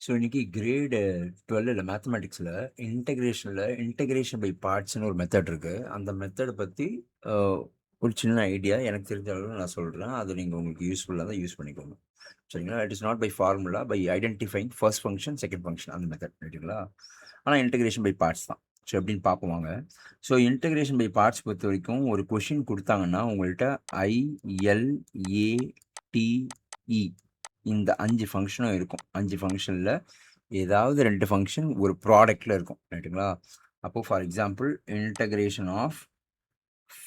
So இன்னைக்கு grade 12ல் மேத்தமேட்டிக்ஸில் integration by பார்ட்ஸ்னு ஒரு method இருக்குது. அந்த மெத்தடை பற்றி ஒரு சின்ன ஐடியா எனக்கு தெரிஞ்ச அளவு நான் சொல்கிறேன். அது நீங்கள் உங்களுக்கு யூஸ்ஃபுல்லாக தான் யூஸ் பண்ணிக்கோங்க. சரிங்களா? It is not by formula, by identifying first function, second function, அந்த மெத்தட் ரைட்டுங்களா? ஆனால் இன்டகிரேஷன் பை பார்ட்ஸ் தான். ஸோ எப்படின்னு பார்ப்போம் வாங்க. ஸோ இன்டகிரேஷன் பை பார்ட்ஸ் பொறுத்த வரைக்கும் ஒரு கொஷின் கொடுத்தாங்கன்னா உங்கள்கிட்ட ILATE இந்த 5 ஃபங்க்ஷனும் இருக்கும். 5 ஃபங்க்ஷனில் ஏதாவது 2 ஃபங்க்ஷன் ஒரு ப்ராடக்ட்டில் இருக்கும் ரைட்டுங்களா? அப்போது for example integration of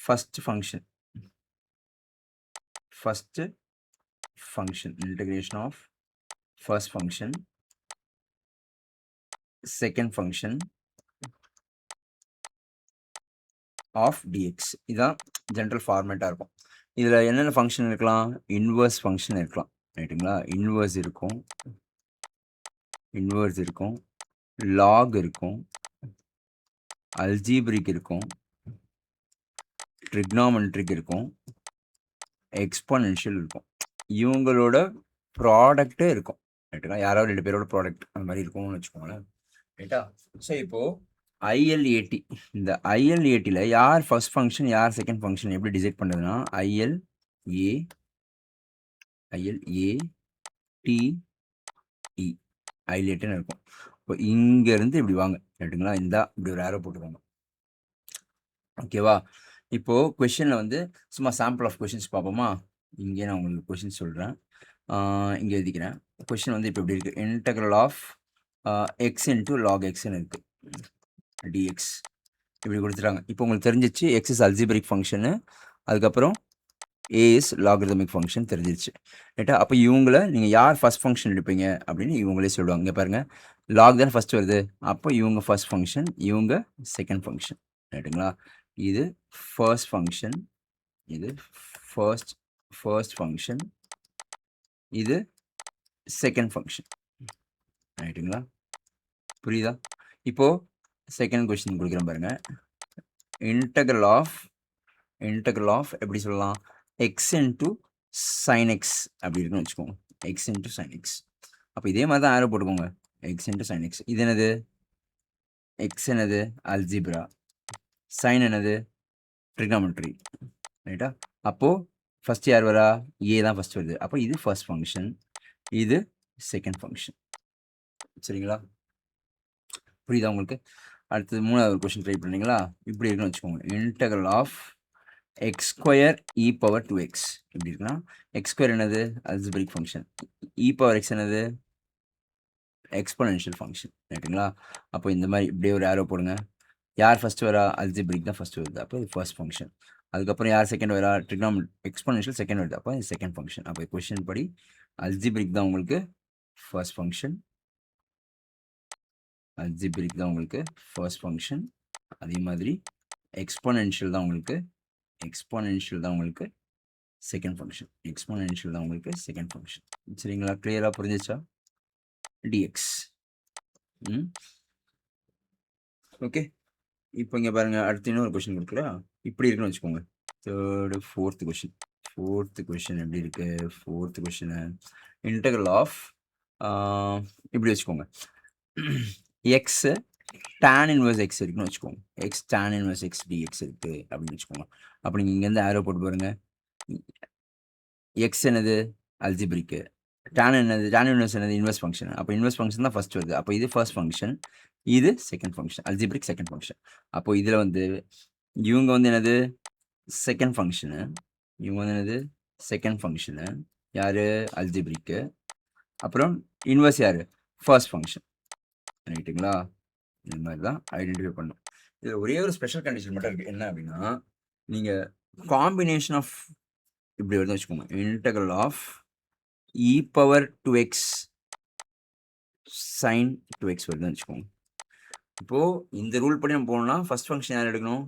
first function integration of first function, second function of dx இதான் ஜென்ரல் ஃபார்மேட்டாக இருக்கும். இதில் என்னென்ன ஃபங்க்ஷன் இருக்கலாம்? இன்வர்ஸ் ஃபங்க்ஷன் இருக்கலாம் ரைட்டுங்களா? இன்வர்ஸ் இருக்கும், லாக் இருக்கும், அல்ஜீப்ரிக் இருக்கும், ட்ரிக்னாமெட்ரிக் இருக்கும், எக்ஸ்பொனென்ஷியல் இருக்கும். இவங்களோட ப்ராடக்ட்டே இருக்கும் ரைட்டுங்களா? யாராவது 2 பேரோட ப்ராடக்ட் அந்த மாதிரி இருக்கும்னு வச்சுக்கோங்களேன் ரைட்டா? ஸோ இப்போது ILAT இந்த ILATல யார் ஃபர்ஸ்ட் ஃபங்க்ஷன் யார் செகண்ட் ஃபங்க்ஷன் எப்படி டிசைட் பண்ணுறதுன்னா ILATன்னு இருக்கும். இப்போ இங்கேருந்து இப்படி வாங்க ரைட்டுங்களா? இப்படி ஒரு ஏரோ போட்டுக்கோங்க. ஓகேவா? இப்போது கொஷனில் வந்து சும்மா சாம்பிள் ஆஃப் கொஷின்ஸ் பார்ப்போமா? இங்கே நான் உங்களுக்கு கொஷின் சொல்கிறேன். இங்கே எழுதிக்கிறேன். கொஷின் வந்து இப்போ எப்படி இருக்குது? Integral of x into log எக்ஸ்ன்னு இருக்குது, டிஎக்ஸ் இப்படி கொடுத்துட்டாங்க. இப்போ உங்களுக்கு தெரிஞ்சிச்சு எக்ஸ் இஸ் அல்ஜிபரிக் ஃபங்க்ஷனு, அதுக்கப்புறம் ஏ இஸ் லாகரிதமிக் ஃபங்க்ஷன் தெரிஞ்சிருச்சு ரைட்டா? அப்போ இவங்கள நீங்கள் யார் ஃபஸ்ட் ஃபங்க்ஷன் எடுப்பீங்க அப்படின்னு இவங்களே சொல்லுவாங்க. இங்கே பாருங்கள், லாக் தான் ஃபஸ்ட் வருது, அப்போ இவங்க ஃபர்ஸ்ட் ஃபங்க்ஷன், இவங்க செகண்ட் ஃபங்க்ஷன் ரைட்டுங்களா? இது ஃபர்ஸ்ட் ஃபங்க்ஷன், இது ஃபர்ஸ்ட் ஃபங்க்ஷன், இது செகண்ட் ஃபங்க்ஷன் ரைட்டுங்களா? புரியுதா? இப்போது செகண்ட் கொஸ்டின் கொடுக்குறேன் பாருங்கள். இன்டெக்ரல் ஆஃப் எப்படி சொல்லலாம்? எக்ஸ் இன்ட்டு சைன் எக்ஸ் அப்படி இருக்குன்னு வச்சுக்கோங்க. X into sine x. அப்போ இதே மாதிரி தான் ஆரோ போட்டுக்கோங்க. X into sine x. இது என்னது? எக்ஸ் என்னது? அல்ஜிப்ரா. சைன் என்னது? ட்ரிக்னாமெட்ரி ரைட்டா? அப்போது ஃபஸ்ட் யார் வரா? ஏ தான் ஃபஸ்ட் வருது. அப்போ இது ஃபர்ஸ்ட் ஃபங்க்ஷன், இது செகண்ட் ஃபங்க்ஷன். சரிங்களா? புரியுதா உங்களுக்கு? அடுத்தது மூணாவது கொஸ்டின் ட்ரை பண்ணீங்களா? இப்படி இருக்குன்னு வச்சுக்கோங்க. Integral of x square e power 2x எப்படி இருக்குன்னா, எக்ஸ் ஸ்கொயர் என்னது? Algebraic function. E power x என்னது? எக்ஸ்பொனென்ஷியல் ஃபங்க்ஷன் ரைட்டுங்களா? அப்போ இந்த மாதிரி இப்படியே ஒரு ஆரோ போடுங்க. யார் ஃபர்ஸ்ட் வரா? அல்ஜிப்ரிக் தான் ஃபர்ஸ்ட் வருது, அப்போ இது ஃபர்ஸ்ட் ஃபங்க்ஷன். அதுக்கப்புறம் யார் செகண்ட் வரா? எக்ஸ்பொனென்ஷியல் செகண்ட் வருது, அப்போ இது செகண்ட் ஃபங்க்ஷன். அப்போ கொஸ்டின் படி அல்ஜிப்ரிக் தான் உங்களுக்கு ஃபர்ஸ்ட் ஃபங்க்ஷன், அல்ஜிப்ரிக் தான் உங்களுக்கு ஃபர்ஸ்ட் ஃபங்க்ஷன். அதே மாதிரி எக்ஸ்பொனென்ஷியல் தான் உங்களுக்கு செகண்ட் ஃபங்க்ஷன். எக்ஸ்பொனென்ஷியல் தான் உங்களுக்கு செகண்ட் ஃபங்க்ஷன். சரிங்களா? கிளியராக புரிஞ்சிச்சா? டிஎக்ஸ். ஓகே. இப்போ இங்கே பாருங்கள், அடுத்து இன்னொரு கொஷின் கொடுக்குறா. இப்படி இருக்குன்னு வச்சுக்கோங்க. ஃபோர்த்து கொஷின் எப்படி இருக்குது? ஃபோர்த்து கொஷினு இன்டெக்ரல் ஆஃப் இப்படி வச்சுக்கோங்க. எக்ஸு tan இன்வர்ஸ் எக்ஸ் இருக்குன்னு வச்சுக்கோங்க. X tan inverse X dx இருக்குது அப்படின்னு வச்சுக்கோங்க. அப்போ நீங்கள் இங்கேருந்து ஆரோ போட்டு பாருங்கள். எக்ஸ் என்னது? அல்ஜிப்ரிக்கு. tan இன்வர்ஸ் என்னது? Inverse function. அப்போ இன்வர்ஸ் ஃபங்க்ஷன் தான் ஃபர்ஸ்ட் வருது. அப்போ இது ஃபர்ஸ்ட் ஃபங்க்ஷன், இது second function, algebraic second function. அப்போ இதில் வந்து இவங்க வந்து என்னது? செகண்ட் ஃபங்க்ஷனு, இவங்க வந்து என்னது? Second function. யார்? அல்ஜிப்ரிக்கு. அப்புறம் இன்வர்ஸ் யார்? ஃபர்ஸ்ட் ஃபங்க்ஷன் ரைட்டுங்களா? இந்த மாதிரி தான் ஐடென்டிஃபை பண்ணும். இதில் ஒரே ஒரு ஸ்பெஷல் கண்டிஷன் மட்டும் இருக்குது. என்ன அப்படின்னா, நீங்கள் காம்பினேஷன் ஆஃப் இப்படி வருதுன்னு வச்சுக்கோங்க. Integral of e power 2x sine 2x வருதுன்னு வச்சுக்கோங்க. இப்போது இந்த ரூல் படி நம்ம போகணும்னா ஃபர்ஸ்ட் ஃபங்க்ஷன் யார் எடுக்கணும்?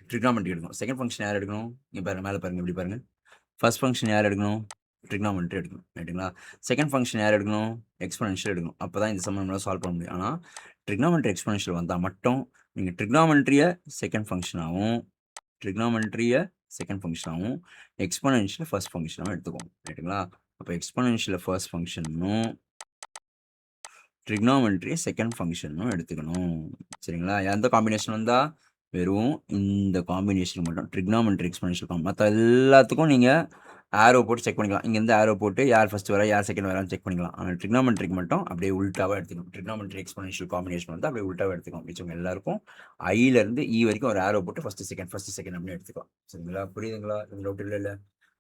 ட்ரிக்னாமெட்ரி எடுக்கணும். செகண்ட் ஃபங்க்ஷன் யார் எடுக்கணும்? இங்கே பாருங்கள், மேலே பாருங்கள், இப்படி பாருங்கள். ஃபர்ஸ்ட் ஃபங்க்ஷன் யார் எடுக்கணும்? ட்ரிக்னாமெட்ரி எடுக்கணும் ரைட்டுங்களா? செகண்ட் ஃபங்க்ஷன் யார் எடுக்கணும்? எக்ஸ்பொனென்ஷியல் எடுக்கணும். அப்போ தான் இந்த சம் நம்மளால் சால்வ் பண்ண முடியும். ஆனால் ட்ரிக்னாமெட்ரி எக்ஸ்பொனென்ஷியல் வந்தால் மட்டும் நீங்கள் ட்ரிக்னாமெட்ரியை செகண்ட் ஃபங்க்ஷனாகவும், எக்ஸ்பொனென்ஷியல் ஃபர்ஸ்ட் ஃபங்க்ஷனாகவும் எடுத்துக்கோங்க ரைட்டுங்களா? அப்போ எக்ஸ்பொனென்ஷியல் ஃபர்ஸ்ட் ஃபங்க்ஷனும் ட்ரிக்னாமெட்ரி செகண்ட் ஃபங்க்ஷனும் எடுத்துக்கணும். சரிங்களா? எந்த காம்பினேஷன் வந்தா? வெறும் இந்த காம்பினேஷன் மட்டும். ட்ரிக்னாமெட்ரி எக்ஸ்பொனென்ஷியல் மத்த எல்லாத்துக்கும் நீங்க ஆரோ போட்டு செக் பண்ணிக்கலாம். இங்கேருந்து ஆரோ போட்டு யார் ஃபர்ஸ்ட் வரா, யார் செகண்ட் வரான்னு செக் பண்ணிக்கலாம். ஆனா ட்ரிக்னாமெட்ரிக்கு மட்டும் அப்படியே உல்டாவா எடுத்துக்கணும். ட்ரிக்னாமெட்ரி எக்ஸ்பொனென்ஷியல் காம்பினேஷன் வந்து அப்படியே உல்டாவா எடுத்துக்கணும். மிச்சவங்க எல்லாருக்கும் ஐலேருந்து இ வரைக்கும் ஒரு ஆரோ போட்டு ஃபர்ஸ்ட் செகண்ட் அப்படின்னு எடுத்துக்கலாம். சரிங்களா? புரியுதுங்களா? எதுவும் டவுட் இல்லைல்ல?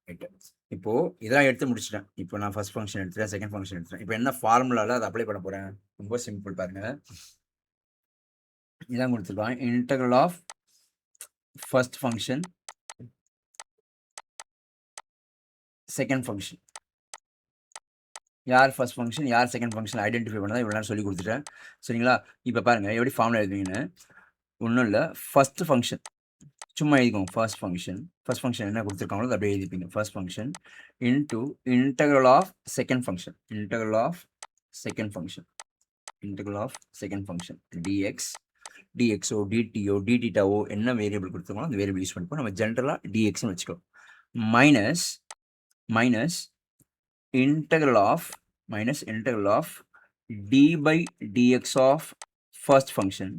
ரைட்டு. இப்போ இதெல்லாம் எடுத்து முடிச்சிட்டேன். இப்போ நான் ஃபர்ஸ்ட் ஃபங்க்ஷன் எடுத்துட்டேன், செகண்ட் ஃபங்க்ஷன் எடுத்துட்டேன். இப்போ என்ன ஃபார்முலால அதை அப்ளை பண்ண போறேன்? ரொம்ப சிம்பிள் பாருங்க. இதான் கொடுத்துருக்கான். Integral of first function second function. யார் ஃபர்ஸ்ட் ஃபங்க்ஷன் யார் செகண்ட் ஃபங்க்ஷன் ஐடென்டிஃபை பண்ணதான் இவ்வளோ நேரம் சொல்லி கொடுத்துட்டேன். சரிங்களா? இப்போ பாருங்க எப்படி ஃபார்முலா எழுதுவீங்கன்னு. ஒன்றும் இல்லை, ஃபர்ஸ்ட் ஃபங்க்ஷன் சும்மா எழுதிக்கோங்க. ஃபர்ஸ்ட் ஃபங்க்ஷன் என்ன கொடுத்துருக்காங்களோ அதை அப்படியே எழுதிப்பீங்க. First function into integral of second function. Integral of second function. Integral of second function dx. டிஎக்ஸோ டிடிஓ டிடிட்டாவோ என்ன வேரியபிள் கொடுத்துருக்கோம் அந்த வேரியபிள் யூஸ் பண்ணிப்போம். நம்ம ஜென்ரலாக டிஎக்ஸ்னு வச்சுக்கோ. Minus minus integral of d by dx of first function.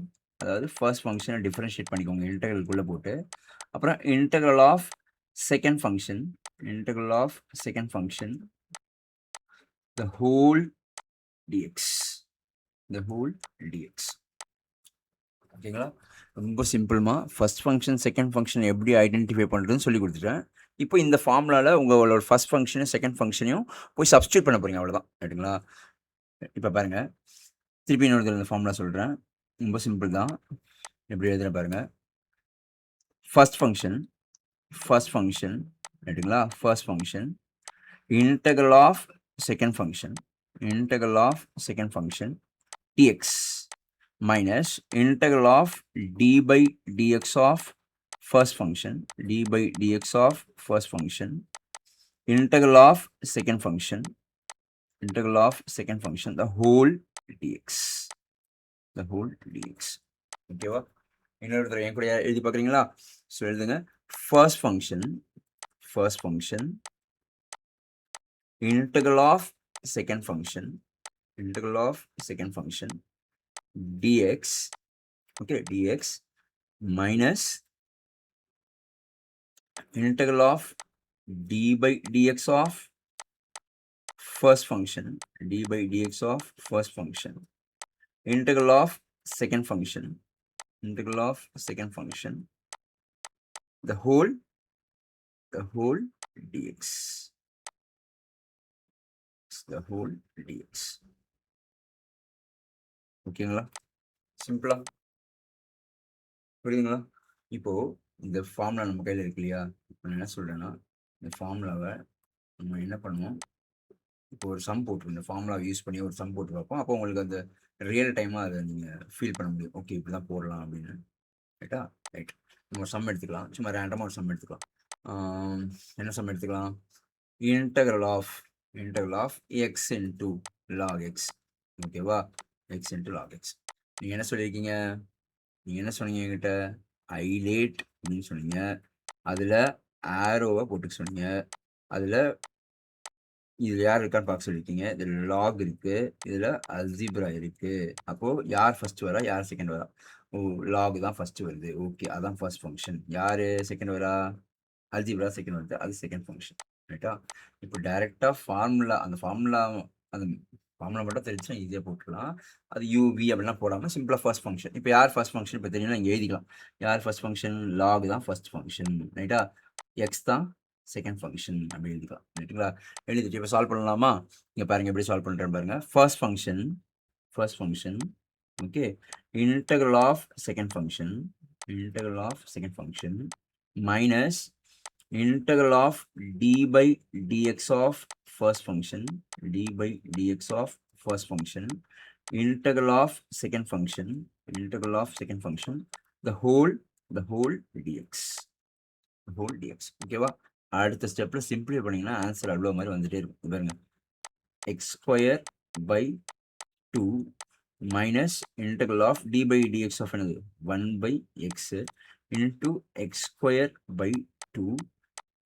அதாவது ஃபர்ஸ்ட் ஃபங்க்ஷனை டிஃபரன்ஷியேட் பண்ணிக்கோங்க இன்டெக்ரலுக்குள்ளே போட்டு. அப்புறம் integral of second function the whole dx. ஓகேங்களா? ரொம்ப சிம்பிள்மா. ஃபர்ஸ்ட் ஃபங்க்ஷன் செகண்ட் ஃபங்க்ஷன் எப்படி ஐடென்டிஃபை பண்ணுறதுன்னு சொல்லி கொடுத்துட்டேன். இப்போ இந்த ஃபார்முலாவில் உங்களோட ஃபர்ஸ்ட் ஃபங்க்ஷனையும் செகண்ட் ஃபங்க்ஷனையும் போய் சப்ஸ்டியூட் பண்ண போகிறீங்க, அவ்வளோதான். ரைட்டுங்களா? இப்போ பாருங்கள், திருப்பி இன்னொரு இந்த ஃபார்முலா சொல்கிறேன். ரொம்ப சிம்பிள் தான். எப்படி எழுதுகிறேன் பாருங்கள். ஃபர்ஸ்ட் ஃபங்க்ஷன் ரைட்டுங்களா? First function integral of second function dx minus integral of d by dx of first function integral of second function the whole dx. ஓகேவா? இன்னொரு தடவை என் கூட எழுதி பார்க்குறீங்களா? ஸோ எழுதுங்க. First function integral of second function dx, okay, dx minus integral of d by dx of first function integral of second function the whole dx. ஓகேங்களா? சிம்பிளா புரியுதுங்களா? இப்போ இந்த ஃபார்முலா நம்ம கையில் இருக்கு இல்லையா? இப்போ நான் என்ன சொல்றேன்னா, இந்த ஃபார்முலாவை நம்ம என்ன பண்ணுவோம், இப்போ ஒரு சம் போட்டு இந்த ஃபார்முலாவை யூஸ் பண்ணி ஒரு சம் போட்டு பார்ப்போம். அப்போ உங்களுக்கு அந்த ரியல் டைமாக அதை நீங்கள் ஃபீல் பண்ண முடியும். ஓகே, இப்படி தான் போடலாம் அப்படின்னு. ரைட்டா? ரைட். நம்ம ஒரு சம் எடுத்துக்கலாம். சும்மா ரேண்டமாக ஒரு சம் எடுத்துக்கலாம். என்ன சம் எடுத்துக்கலாம்? Integral of x into log x. ஓகேவா? X into log x. நீங்கள் என்ன சொல்லியிருக்கீங்க? நீங்கள் என்ன சொன்னீங்க என்கிட்ட? ஐலேட் அப்படின்னு சொன்னீங்க. அதில் ஆரோவை போட்டுக்க சொன்னீங்க. அதில் இதில் யார் இருக்கான்னு பார்க்க சொல்லியிருக்கீங்க. இதில் லாக் இருக்குது, இதில் அல்ஜிப்ரா இருக்குது. அப்போது யார் ஃபஸ்ட்டு வரா, யார் செகண்ட் வரா? ஓ, லாக் தான் ஃபஸ்ட்டு வருது. ஓகே, அதான் ஃபர்ஸ்ட் ஃபங்க்ஷன். யார் செகண்ட் வரா? அல்ஜிப்ரா செகண்ட் வருது, அது செகண்ட் ஃபங்க்ஷன். ரைட்டா? இப்போ டைரெக்டாக அந்த ஃபார்முலா மட்டும் தெரிஞ்சுன்னா ஈஸியாக போட்டுக்கலாம். அது யூவி அப்படிலாம் போடாமல் சிம்பிளாக ஃபர்ஸ்ட் ஃபங்க்ஷன். இப்போ யார் ஃபர்ஸ்ட் ஃபங்க்ஷன் இப்போ தெரியும்னா இங்கே எழுதிக்கலாம். யார் ஃபர்ஸ்ட் ஃபங்க்ஷன்? லாக் தான் ஃபர்ஸ்ட் ஃபங்க்ஷன். ரைட்டா? எக்ஸ் தான் செகண்ட் ஃபங்க்ஷன் அப்படி எழுதிக்கலாம். ரைட்டுங்களா? எழுதிட்டு இப்போ சால்வ் பண்ணலாமா? இங்கே பாருங்கள் எப்படி சால்வ் பண்ணுறேன்னு பாருங்கள். First function okay, integral of second function minus integral of d by dx of first function integral of second function the whole dx. ஓகேவா? அடுத்த ஸ்டெப்ல சிம்பிளை பண்ணீங்கன்னா ஆன்சர் அவ்வளோ மாதிரி வந்துட்டே இருக்கும். பாருங்க, X square by 2 minus integral of d by dx of என்னது 1 by x into x square by 2.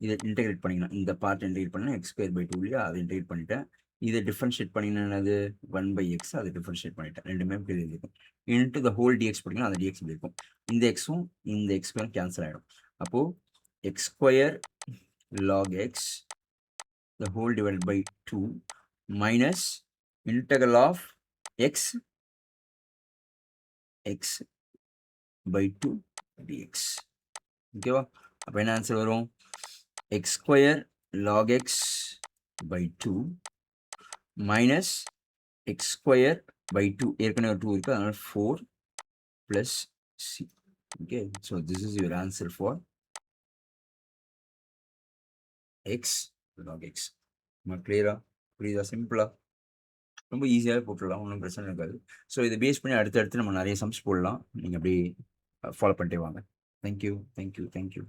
இதை இன்டெகிரேட் பண்ணிக்கலாம். இந்த பார்ட் இன்டெகிரேட் பண்ணால் எக்ஸ் ஸ்கொயர் பை 2 இல்லையா? அதை இன்டெகிரேட் பண்ணிட்டேன். இதை டிஃபரன்ஷியேட் பண்ணினா என்னது 1/x அதை டிஃபரன்ஷியேட் பண்ணிட்டேன். ரெண்டுமே இப்படி எழுதியிருக்கும். இன்ட்டு த ஹோல் டிஎக்ஸ் படிக்கணும், அந்த டிஎக்ஸ் இப்படி இருக்கும். இந்த எக்ஸும் இந்த எக்ஸ்க்கும் கேன்சல் ஆகிடும். அப்போது X square log x the whole divided by 2 minus integral of x by 2 dx. ஓகேவா? அப்போ என்ன ஆன்சர் வரும்? X square log x by 2 minus X square by 2 ஏற்கனவே 2 இருக்குது, அதனால் 4 plus c. Okay, so this is your answer for x log x. கிளியரா? புரியுதா? சிம்பிளா? ரொம்ப ஈஸியாகவே போட்டுடலாம், ஒன்றும் பிரச்சனை இருக்காது. ஸோ இதை பேஸ் பண்ணி அடுத்தடுத்து நம்ம நிறைய சம்ஸ் போடலாம். நீங்கள் அப்படி ஃபாலோ பண்ணிட்டே வாங்க. தேங்க்யூ.